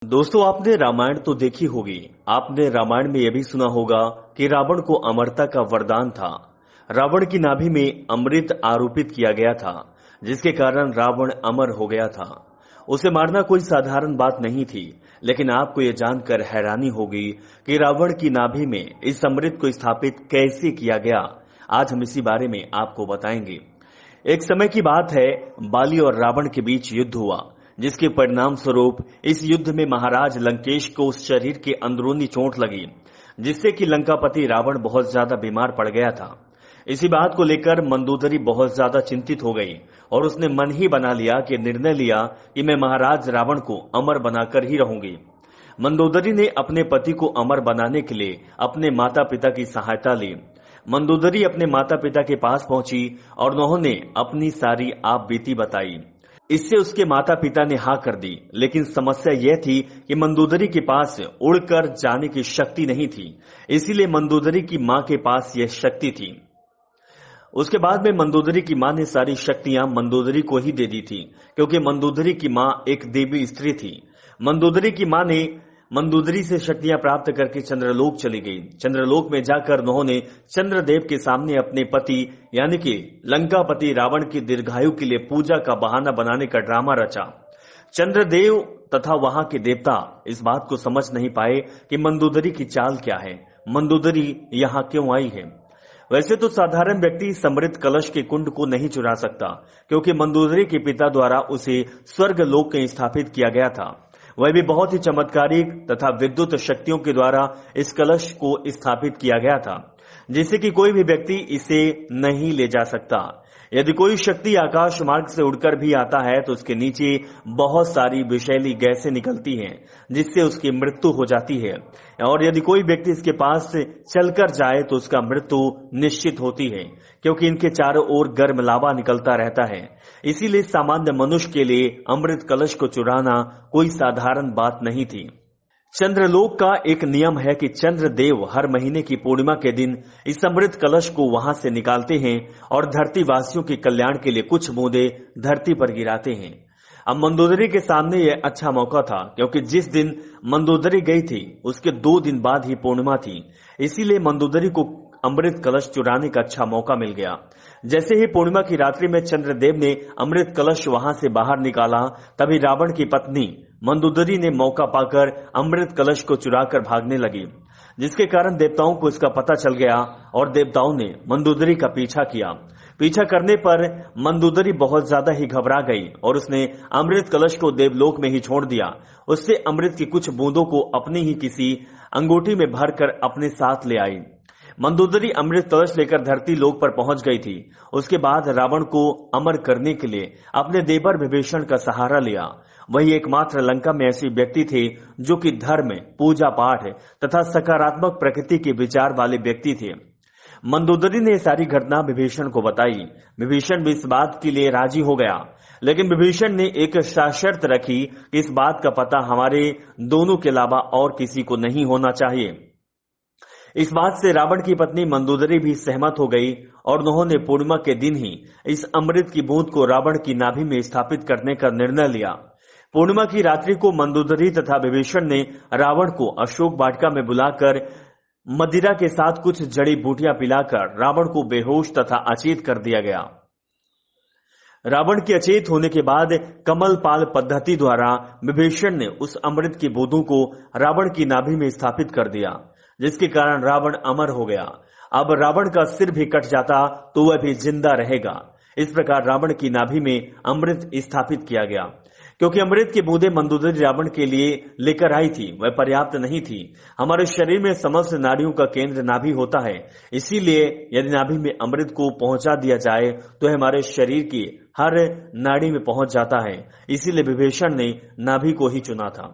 दोस्तों, आपने रामायण तो देखी होगी। आपने रामायण में यह भी सुना होगा कि रावण को अमरता का वरदान था। रावण की नाभि में अमृत आरोपित किया गया था, जिसके कारण रावण अमर हो गया था। उसे मारना कोई साधारण बात नहीं थी। लेकिन आपको यह जानकर हैरानी होगी कि रावण की नाभि में इस अमृत को स्थापित कैसे किया गया। आज हम इसी बारे में आपको बताएंगे। एक समय की बात है, बाली और रावण के बीच युद्ध हुआ, जिसके परिणाम स्वरूप इस युद्ध में महाराज लंकेश को उस शरीर के अंदरूनी चोट लगी, जिससे कि लंकापति रावण बहुत ज्यादा बीमार पड़ गया था। इसी बात को लेकर मंदोदरी बहुत ज्यादा चिंतित हो गई और उसने मन ही बना लिया कि निर्णय लिया कि मैं महाराज रावण को अमर बनाकर ही रहूंगी। मंदोदरी ने अपने पति को अमर बनाने के लिए अपने माता पिता की सहायता ली। मंदोदरी अपने माता पिता के पास पहुंची और उन्होंने अपनी सारी आप बीती बताई। इससे उसके माता पिता ने हाँ कर दी। लेकिन समस्या यह थी कि मंदोदरी के पास उड़कर जाने की शक्ति नहीं थी, इसीलिए मंदोदरी की मां के पास यह शक्ति थी। उसके बाद में मंदोदरी की मां ने सारी शक्तियां मंदोदरी को ही दे दी थी, क्योंकि मंदोदरी की मां एक देवी स्त्री थी। मंदोदरी की मां ने मंदोदरी से शक्तियां प्राप्त करके चंद्रलोक चली गई। चंद्रलोक में जाकर उन्होंने चंद्रदेव के सामने अपने पति यानी कि लंकापति रावण की दीर्घायु के लिए पूजा का बहाना बनाने का ड्रामा रचा। चंद्रदेव तथा वहां के देवता इस बात को समझ नहीं पाए कि मंदोदरी की चाल क्या है, मंदोदरी यहां क्यों आई है। वैसे तो साधारण व्यक्ति समृद्ध कलश के कुंड को नहीं चुरा सकता, क्योंकि मंदोदरी के पिता द्वारा उसे स्वर्ग लोक में स्थापित किया गया था। वह भी बहुत ही चमत्कारिक तथा विद्युत शक्तियों के द्वारा इस कलश को स्थापित किया गया था, जिससे कि कोई भी व्यक्ति इसे नहीं ले जा सकता। यदि कोई शक्ति आकाश मार्ग से उड़कर भी आता है तो उसके नीचे बहुत सारी विषैली गैसें निकलती हैं, जिससे उसकी मृत्यु हो जाती है। और यदि कोई व्यक्ति इसके पास से चलकर जाए तो उसका मृत्यु निश्चित होती है, क्योंकि इनके चारों ओर गर्म लावा निकलता रहता है। इसीलिए सामान्य मनुष्य के लिए अमृत कलश को चुराना कोई साधारण बात नहीं थी। चंद्रलोक का एक नियम है कि चंद्रदेव हर महीने की पूर्णिमा के दिन इस अमृत कलश को वहां से निकालते हैं और धरती वासियों के कल्याण के लिए कुछ बूंदे धरती पर गिराते हैं। अब मंदोदरी के सामने यह अच्छा मौका था, क्योंकि जिस दिन मंदोदरी गई थी उसके 2 दिन बाद ही पूर्णिमा थी। इसीलिए मंदोदरी को अमृत कलश चुराने का अच्छा मौका मिल गया। जैसे ही पूर्णिमा की रात्रि में चंद्रदेव ने अमृत कलश वहां से बाहर निकाला, तभी रावण की पत्नी मंदोदरी ने मौका पाकर अमृत कलश को चुराकर भागने लगी, जिसके कारण देवताओं को इसका पता चल गया और देवताओं ने मंदोदरी का पीछा किया। पीछा करने पर मंदोदरी बहुत ज्यादा ही घबरा गई और उसने अमृत कलश को देवलोक में ही छोड़ दिया। उससे अमृत की कुछ बूंदों को अपनी ही किसी अंगूठी में भरकर अपने साथ ले आई। मंदोदरी अमृत कलश लेकर धरती लोक पर पहुंच गई थी। उसके बाद रावण को अमर करने के लिए अपने देवर विभीषण का सहारा लिया। वही एकमात्र लंका में ऐसे व्यक्ति थे जो कि धर्म, पूजा पाठ तथा सकारात्मक प्रकृति के विचार वाले व्यक्ति थे। मंदोदरी ने सारी घटना विभीषण को बताई। विभीषण भी इस बात के लिए राजी हो गया, लेकिन विभीषण ने एक शर्त रखी कि इस बात का पता हमारे दोनों के अलावा और किसी को नहीं होना चाहिए। इस बात से रावण की पत्नी मंदोदरी भी सहमत हो गई और उन्होंने पूर्णिमा के दिन ही इस अमृत की बूंद को रावण की नाभि में स्थापित करने का निर्णय लिया। पूर्णिमा की रात्रि को मंदोदरी तथा विभीषण ने रावण को अशोक वाटिका में बुलाकर मदिरा के साथ कुछ जड़ी बूटियां पिलाकर रावण को बेहोश तथा अचेत कर दिया गया। रावण के अचेत होने के बाद कमलपाल पद्धति द्वारा विभीषण ने उस अमृत की बूंदों को रावण की नाभि में स्थापित कर दिया, जिसके कारण रावण अमर हो गया। अब रावण का सिर भी कट जाता तो वह भी जिंदा रहेगा। इस प्रकार रावण की नाभि में अमृत स्थापित किया गया। क्योंकि अमृत की बूंदें मंदोदरी रावण के लिए लेकर आई थी, वह पर्याप्त नहीं थी। हमारे शरीर में समस्त नाड़ियों का केंद्र नाभि होता है, इसीलिए यदि नाभि में अमृत को पहुंचा दिया जाए तो हमारे शरीर की हर नाड़ी में पहुंच जाता है। इसीलिए विभीषण ने नाभि को ही चुना था।